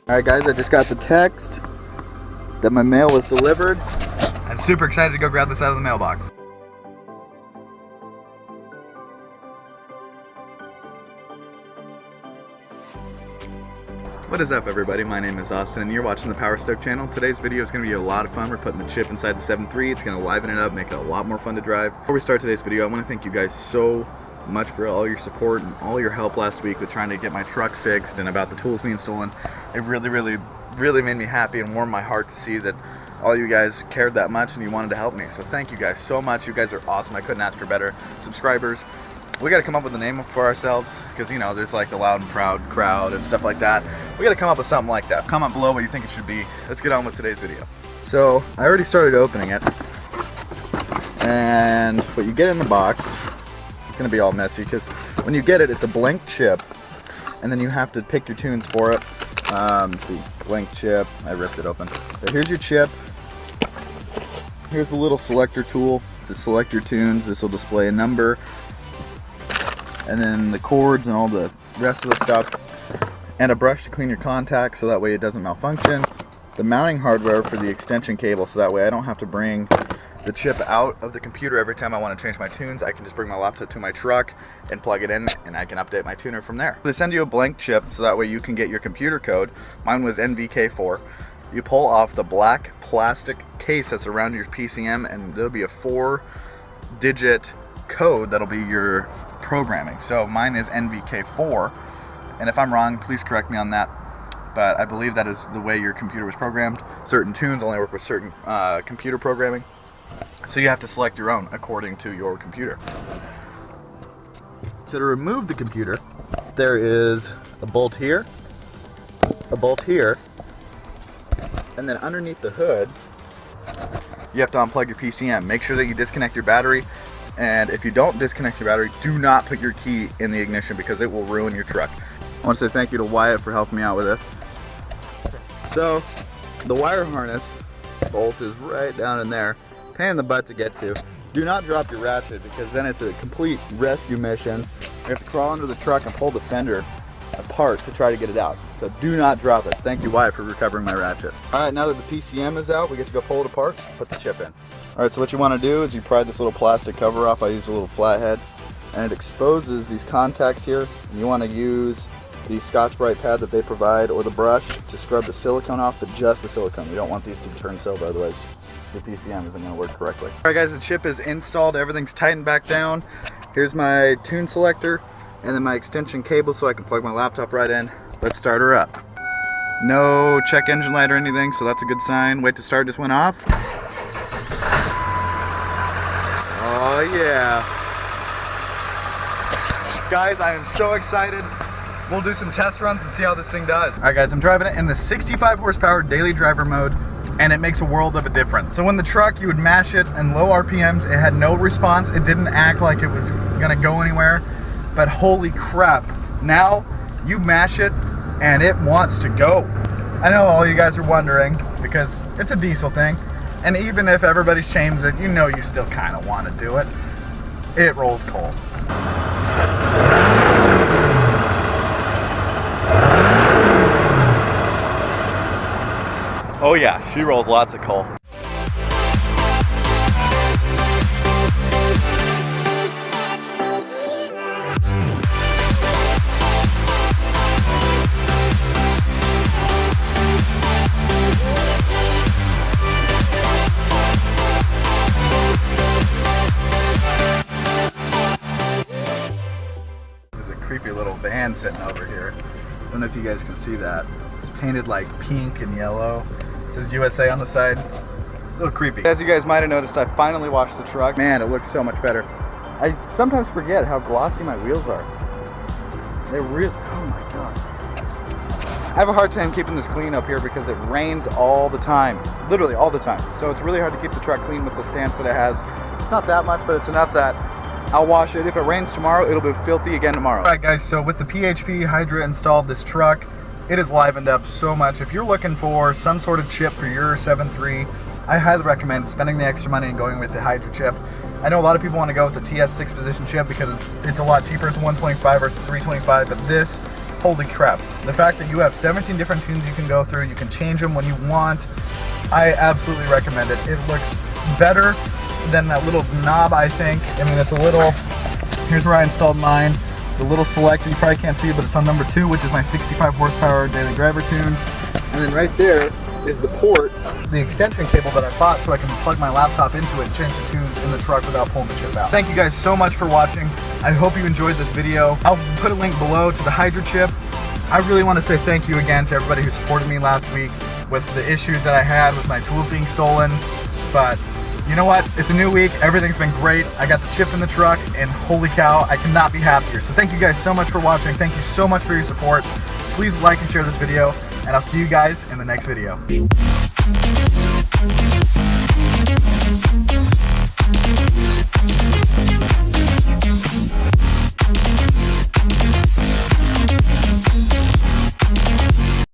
Alright guys, I just got the text that my mail was delivered. I'm super excited to go grab this out of the mailbox. What is up everybody, my name is Austin and you're watching the Power Stoke channel. Today's video is going to be a lot of fun. We're putting the chip inside the 7.3. It's going to liven it up, make it a lot more fun to drive. Before we start today's video, I want to thank you guys so much for all your support and all your help last week with trying to get my truck fixed and about the tools being stolen. It really made me happy and warmed my heart to see that all you guys cared that much and you wanted to help me. So thank you guys so much. You guys are awesome. I couldn't ask for better. Subscribers. We got to come up with a name for ourselves because, you know, there's like the loud and proud crowd and stuff like that. We got to come up with something like that. Comment below what you think it should be. Let's get on with today's video. So I already started opening it, and what you get in the box, it's going to be all messy because when you get it, it's a blank chip, and then you have to pick your tunes for it. Let's see, blank chip. I ripped it open. So here's your chip. Here's the little selector tool to select your tunes. This will display a number, and then the chords and all the rest of the stuff, and a brush to clean your contacts so that way it doesn't malfunction. The mounting hardware for the extension cable so that way I don't have to bring the chip out of the computer every time I want to change my tunes. I can just bring my laptop to my truck and plug it in and I can update my tuner from there. They send you a blank chip so that way you can get your computer code. Mine was NVK4. You pull off the black plastic case that's around your PCM and there'll be a 4-digit code that'll be your programming. So mine is NVK4, and if I'm wrong, please correct me on that, but I believe that is the way your computer was programmed. Certain tunes only work with certain computer programming, so you have to select your own according to your computer. So to remove the computer, there is a bolt here, a bolt here, and then underneath the hood you have to unplug your PCM. Make sure that you disconnect your battery. And if you don't disconnect your battery, do not put your key in the ignition because it will ruin your truck. I want to say thank you to Wyatt for helping me out with this. So, the wire harness bolt is right down in there. Pain in the butt to get to. Do not drop your ratchet because then it's a complete rescue mission. You have to crawl under the truck and pull the fender apart to try to get it out. So do not drop it. Thank you, Wyatt, for recovering my ratchet. Alright, now that the PCM is out, we get to go pull it apart, put the chip in. Alright, so what you want to do is you pry this little plastic cover off. I use a little flathead, and it exposes these contacts here. And you want to use the Scotch-Brite pad that they provide or the brush to scrub the silicone off, but just the silicone. You don't want these to turn silver, otherwise the PCM isn't going to work correctly. Alright guys, the chip is installed. Everything's tightened back down. Here's my tune selector and then my extension cable so I can plug my laptop right in. Let's start her up. No check engine light or anything, so that's a good sign. Wait to start just went off. Oh yeah. Guys, I am so excited. We'll do some test runs and see how this thing does. Alright guys, I'm driving it in the 65 horsepower daily driver mode, and it makes a world of a difference. So when the truck, you would mash it in low RPMs, it had no response. It didn't act like it was gonna go anywhere, but holy crap. Now you mash it and it wants to go. I know all you guys are wondering because it's a diesel thing. And even if everybody shames it, you know you still kind of want to do it. It rolls coal. Oh yeah, she rolls lots of coal. Creepy little van sitting over here. I don't know if you guys can see that. It's painted like pink and yellow. It says USA on the side. A little creepy. As you guys might have noticed, I finally washed the truck. Man, it looks so much better. I sometimes forget how glossy my wheels are. They're real. Oh my god. I have a hard time keeping this clean up here because it rains all the time. Literally all the time. So it's really hard to keep the truck clean with the stance that it has. It's not that much, but it's enough that I'll wash it. If it rains tomorrow, it'll be filthy again tomorrow. Alright guys, so with the PHP Hydra installed this truck, it is livened up so much. If you're looking for some sort of chip for your 7.3, I highly recommend spending the extra money and going with the Hydra chip. I know a lot of people want to go with the TS 6 position chip because it's a lot cheaper. It's 125 versus 325, but this holy crap. The fact that you have 17 different tunes you can go through, you can change them when you want, I absolutely recommend it. It looks better than that little knob, I think. I mean, it's a little, here's where I installed mine. The little select, you probably can't see it, but it's on number 2, which is my 65 horsepower daily driver tune. And then right there is the port, the extension cable that I bought so I can plug my laptop into it and change the tunes in the truck without pulling the chip out. Thank you guys so much for watching. I hope you enjoyed this video. I'll put a link below to the Hydra Chip. I really want to say thank you again to everybody who supported me last week with the issues that I had with my tools being stolen. But you know what? It's a new week. Everything's been great. I got the chip in the truck, and holy cow, I could not be happier. So thank you guys so much for watching. Thank you so much for your support. Please like and share this video, and I'll see you guys in the next video.